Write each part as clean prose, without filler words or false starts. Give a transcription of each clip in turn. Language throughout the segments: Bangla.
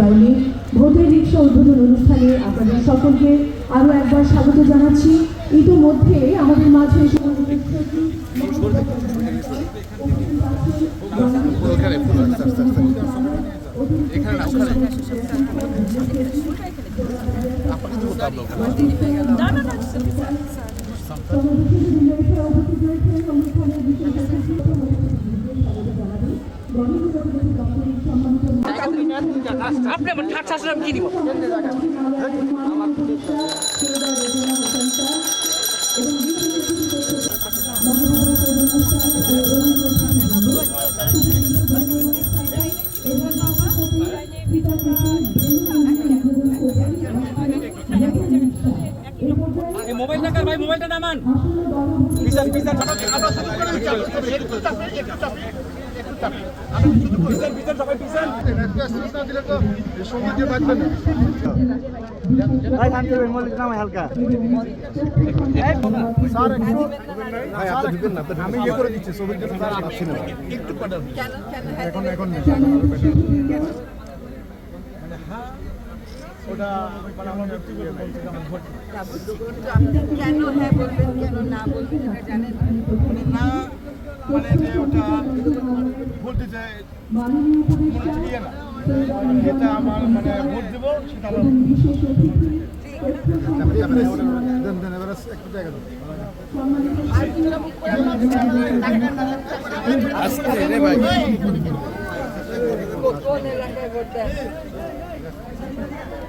বাহিনী ভোটের রিক্সা উদ্বোধন অনুষ্ঠানে আপনাদের সকলকে আরও একবার স্বাগত জানাচ্ছি। ইতিমধ্যে আমাদের মাঝে আপনি আমার ঠাট শাসলাম কি দিব মোবাইলটা কার ভাই, মোবাইলটা নামান। পিছন পিছন আমরা শুরু করে দিচ্ছি। একটু চাপে পিছন সবাই পিছন না দিলে তো সময় দিয়ে বাঁচবে না। ভাই শান্তি ভাই মল্লিক নামাই হালকা। স্যার একটু ভাই আপনি দিবেন না, আমি ইয়ে করে দিচ্ছি ছবির জন্য। স্যার আসছে না একটু পাঠান এখন এখন মানে হ্যাঁ ওটা মানে আমরা ব্যক্তিগত বলতে যেমন ভোট কেন হ্যাঁ বলবেন কেন না বলবেন এটা জানেন মানে না মানে যে ওটা বলতে চাই ইয়ে না, এটা আমার মানে ভোট দেবো সেটা আমার কোন এলাকায় ভোট দেন?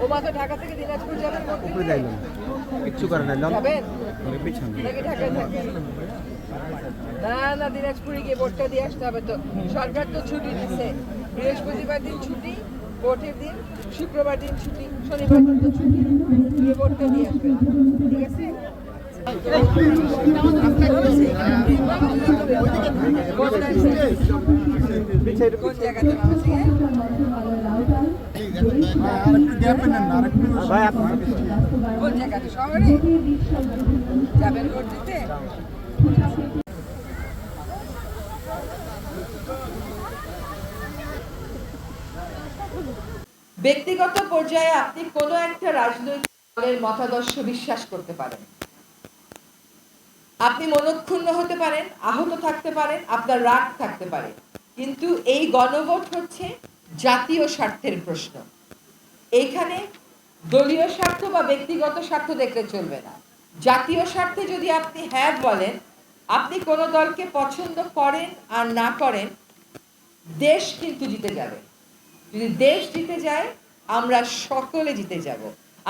ও মাত্র ঢাকা থেকে দিনাজপুর যাবেন কিচ্ছু করে না যাবেন নাকি ঢাকায় থাকবেন? না না, দিনাজপুরে গিয়ে ভোটটা দিয়ে আসতে হবে। তো সরকার তো ছুটি দিচ্ছে, বৃহস্পতিবার দিন ছুটি, ভোটের দিন শুক্রবার দিন ছুটি, শনিবার দিন তো ছুটি, গিয়ে ভোটটা দিয়ে আসবেন। ঠিক আছে? কোন জায়গাতে নাম আছে? কোন জায়গাতে? শহরে যাবেন ভোট দিতে? ব্যক্তিগত পর্যায়ে আপনি কোনো একটা রাজনৈতিক দলের মতাদর্শ বিশ্বাস করতে পারেন, আপনি মনক্ষুণ্ণ হতে পারেন, আহত থাকতে পারেন, আপনার রাগ থাকতে পারে, কিন্তু এই গণভোট হচ্ছে জাতীয় স্বার্থের প্রশ্ন। এইখানে দলীয় স্বার্থ বা ব্যক্তিগত স্বার্থ দেখলে চলবে না। জাতীয় স্বার্থে যদি আপনি হ্যাঁ বলেন, আপনি কোনো দলকে পছন্দ করেন আর না করেন, দেশ কিন্তু জিতে যাবে। যদি দেশ জিতে যায়, আমরা সকলে জিতে যাব।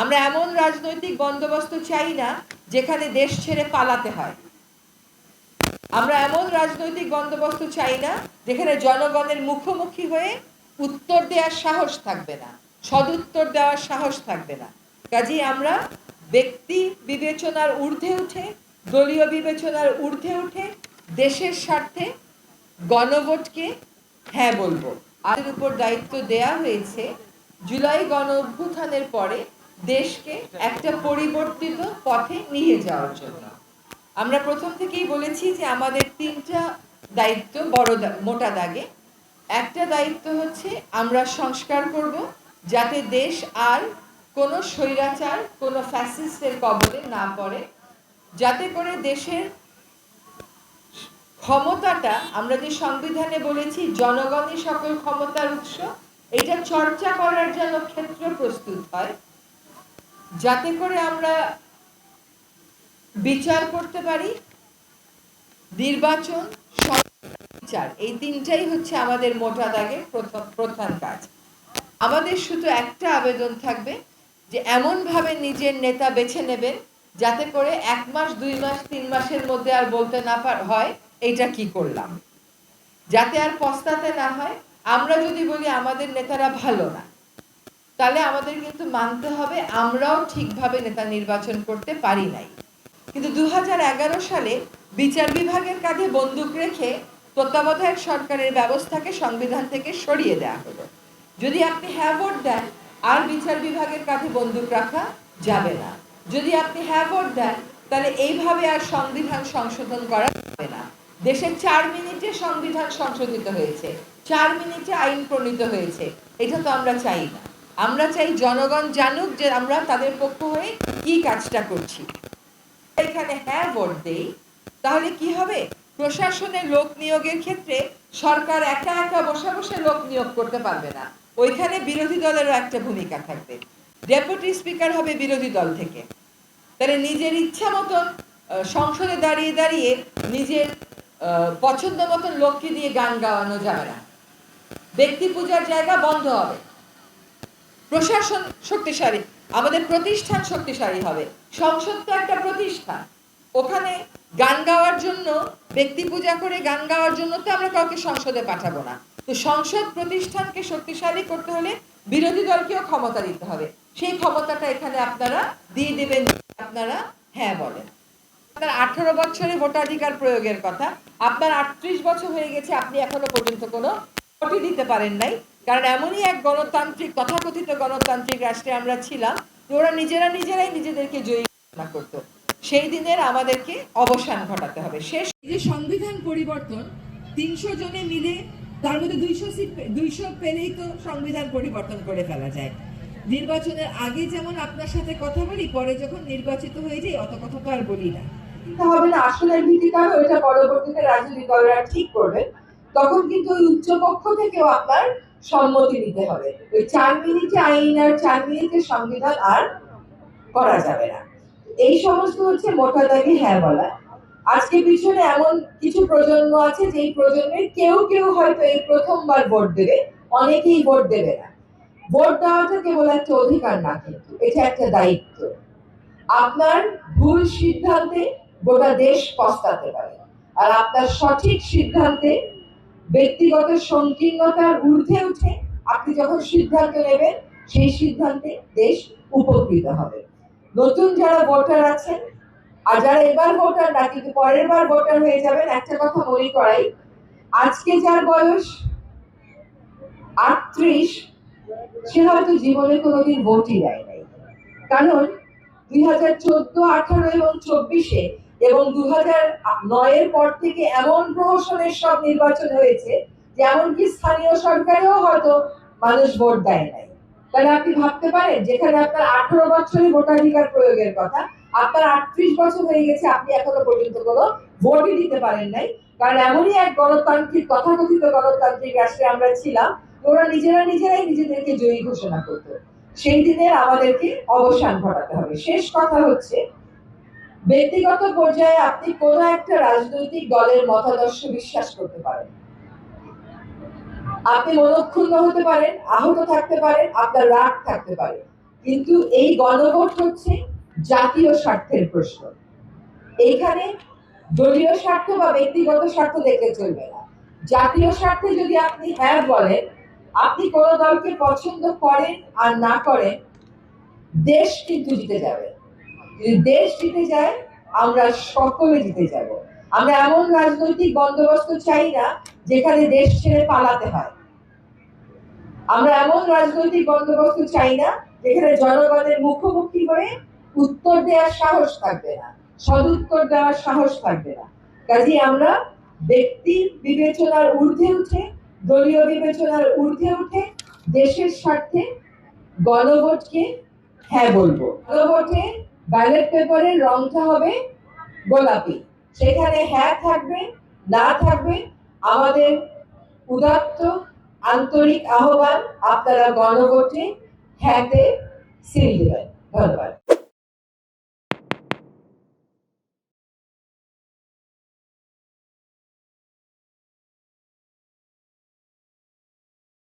আমরা এমন রাজনৈতিক বন্দোবস্ত চাই না যেখানে দেশ ছেড়ে পালাতে হয়। আমরা এমন রাজনৈতিক বন্দোবস্ত চাই না যেখানে জনগণের মুখোমুখি হয়ে উত্তর দেওয়ার সাহস থাকবে না, সদুত্তর দেওয়ার সাহস থাকবে না। কাজেই আমরা ব্যক্তি বিবেচনার ঊর্ধ্বে উঠে, দলীয় বিবেচনার ঊর্ধ্বে উঠে দেশের স্বার্থে গণভোটকে হ্যাঁ বলবো। আমাদের উপর দায়িত্ব দেয়া হয়েছে জুলাই গণ অভ্যুত্থানের পরে দেশকে একটা পরিবর্তিত পথে নিয়ে যাওয়ার জন্য। আমরা প্রথম থেকেই বলেছি যে আমাদের তিনটা দায়িত্ব বড় মোটা দাগে। একটা দায়িত্ব হচ্ছে আমরা সংস্কার করব যাতে দেশ আর কোনো স্বৈরাচার, কোনো ফ্যাসিস্টের কবলে না পড়ে, যাতে করে দেশের ক্ষমতাটা, আমরা যে সংবিধানে বলেছি জনগণই সকল ক্ষমতার উৎস, এটা চর্চা করার জন্য ক্ষেত্র প্রস্তুত হয়, যাতে করে আমরা বিচার করতে পারি, নির্বাচন, বিচার, এই তিনটাই হচ্ছে আমাদের মোটা দাগে প্রধান কাজ। আমাদের শুধু একটা আবেদন থাকবে যে এমনভাবে নিজের নেতা বেছে নেবেন যাতে করে 1 মাস 2 মাস 3 মাসের মধ্যে আর বলতে না হয় এইটা কি করলাম, যাতে আর পস্তাতে না হয়। আমরা যদি বলি আমাদের নেতারা ভালো না, তাহলে আমাদের কিন্তু মানতে হবে আমরাও ঠিকভাবে নেতা নির্বাচন করতে পারি নাই। কিন্তু 2011 সালে বিচার বিভাগের কাঁধে বন্দুক রেখে তত্ত্বাবধায়ক সরকারের ব্যবস্থাকে সংবিধান থেকে সরিয়ে দেওয়া হলো। যদি আপনি হ্যাঁ ভোট দেন, আর বিচার বিভাগের কাঁধে বন্দুক রাখা যাবে না। যদি আপনি হ্যাঁ ভোট দেন, তাহলে এইভাবে আর সংবিধান সংশোধন করা যাবে না। দেশে 4 মিনিটে সংবিধান সংশোধিত হয়েছে, 4 মিনিটে আইন প্রণীত হয়েছে, এটা তো আমরা চাই না। আমরা চাই জনগণ জানুক যে আমরা তাদের পক্ষ হয়ে কি কাজটা করছি। এখানে হ্যাঁ ভোট দেই, তাহলে কি হবে? প্রশাসনের লোক নিয়োগের ক্ষেত্রে সরকার একা একা বসে বসে লোক নিয়োগ করতে পারবে না, ওইখানে বিরোধী দলেরও একটা ভূমিকা থাকবে। ডেপুটি স্পিকার হবে বিরোধী দল থেকে, তাহলে নিজের ইচ্ছা মতন সংসদে দাঁড়িয়ে দাঁড়িয়ে নিজের পছন্দ মতন লোককে দিয়ে গান গাওয়ানো যাবে না, ব্যক্তি পূজার জায়গা বন্ধ হবে। প্রশাসন শক্তিশালী, আমাদের প্রতিষ্ঠান শক্তিশালী হবে। সংসদ তো একটা প্রতিষ্ঠান, ওখানে গান গাওয়ার জন্য, ব্যক্তি পূজা করে গান গাওয়ার জন্য তো আমরা কাউকে সংসদে পাঠাবো না। তো সংসদ প্রতিষ্ঠানকে শক্তিশালী করতে হলে বিরোধী দলকেও ক্ষমতা দিতে হবে। সেই ক্ষমতাটা এখানে আপনারা দিয়ে দেবেন, আপনারা হ্যাঁ বলেন। আপনার 18 বছরে ভোটাধিকার প্রয়োগের কথা, আপনার 38 বছর হয়ে গেছে, আপনি এখনো পর্যন্ত কোনো ভোটই দিতে পারেন নাই। কারণ এমনই এক গণতান্ত্রিক, তথাকথিত গণতান্ত্রিক রাষ্ট্রে আমরা ছিলাম যে ওরা নিজেরাই নিজেদেরকে জয়ী ঘোষণা করতো। সেই দিনের আমাদেরকে অবসান ঘটাতে হবে। শেষ যে সংবিধান পরিবর্তন 300 জনে মিলে, তার মধ্যে 200 পেলেই তো সংবিধান পরিবর্তন করে ফেলা যায়। নির্বাচনের আগে যেমন আপনার সাথে কথা বলি, পরে যখন নির্বাচিত হয়ে যাই অত কথা তো আর বলি না। হবে না, আসলে ভিত্তিতে হবে, ওইটা পরবর্তীতে রাজনৈতিক দলরা ঠিক করবে। তখন কিন্তু ওই উচ্চ পক্ষ থেকেও আপনার সম্মতি নিতে হবে। ওই 4 মিনিটে আইন আর 4 মিনিটে সংবিধান আর করা যাবে না। এই সমস্ত হচ্ছে মোটা দাগে হ্যাঁ বলা। আজকে পিছনে এমন কিছু প্রজন্ম আছে যে প্রজন্মের কেউ কেউ হয়তো এই প্রথমবার ভোট দেবে, অনেকেই ভোট দেবে না। ভোট দেওয়াটা কেবল একটা অধিকার না, কিন্তু এটা একটা দায়িত্ব। আপনার ভুল সিদ্ধান্তে গোটা দেশ পস্তাতে পারে, আর আপনার সঠিক সিদ্ধান্তে ব্যক্তিগত সংকীর্ণতার ঊর্ধ্বে উঠে আপনি যখন সিদ্ধান্ত নেবেন, সেই সিদ্ধান্তে দেশ উপকৃত হবে। নতুন যারা ভোটার আছেন আর যারা এবার ভোটার না কিন্তু পরের বার ভোটার হয়ে যাবেন, একটা কথা মনে করাই, আজকে যার বয়স 38 সে হয়তো জীবনে কোনোদিন ভোটই দেয় নাই। কারণ 2014, 18 এবং 24 এবং 2009 পর থেকে এমন প্রহসনের সব নির্বাচন হয়েছে যে এমনকি স্থানীয় সরকারেও হয়তো মানুষ ভোট দেয় নাই। তাহলে আপনি ভাবতে পারেন, যেখানে আপনার 18 বছরে ভোটাধিকার প্রয়োগের কথা, আপনার 38 বছর হয়ে গেছে, আপনি এখনো পর্যন্ত কোনো ভোটই দিতে পারেন নাই। কারণ এমনই এক গণতান্ত্রিক, তথাকথিত গণতান্ত্রিক রাষ্ট্রে আমরা ছিলাম, ওরা নিজেরাই নিজেদেরকে জয়ী ঘোষণা করতো। সেই দিনের আমাদেরকে অবসান ঘটাতে হবে। শেষ কথা হচ্ছে, ব্যক্তিগত পর্যায়ে আপনি কোন একটা রাজনৈতিক দলের মতাদর্শ বিশ্বাস করতে পারেন, আপনি মনক্ষুণ্ণ হতে পারেন, আহত থাকতে পারেন, আপনার রাগ থাকতে পারে, কিন্তু এই গণভোট হচ্ছে জাতীয় স্বার্থের প্রশ্ন। এইখানে দলীয় স্বার্থ বা ব্যক্তিগত স্বার্থ দেখে চলবে না। জাতীয় স্বার্থে যদি আপনি হ্যাঁ বলেন, আপনি কোন দলকে পছন্দ করেন আর না করেন, দেশ কিন্তু জিতে যাবে। যদি দেশ জিতে যায়, আমরা সকলে জিতে যাব। আমরা এমন রাজনৈতিক বন্দোবস্ত চাই না যেখানে দেশ ছেড়ে পালাতে হয়। আমরা এমন রাজনৈতিক বন্দোবস্ত চাই না যেখানে জনগণের মুখোমুখি হয়ে উত্তর দেওয়ার সাহস থাকবে না, সদুত্তর দেওয়ার সাহস থাকবে না। কাজে আমরা ব্যক্তি বিবেচনার ঊর্ধ্বে উঠে, দলীয় বিবেচনার ঊর্ধ্বে উঠে দেশের স্বার্থে গণভোটকে হ্যাঁ বলবো। গণভোটে ব্যালট পেপারের রংটা হবে গোলাপি, সেখানে হ্যাঁ থাকবে না থাকবে আমাদের উদাত্ত আন্তরিক আহ্বান, আপনারা গণভোটে হ্যাঁতে সিল দেবেন। ধন্যবাদ।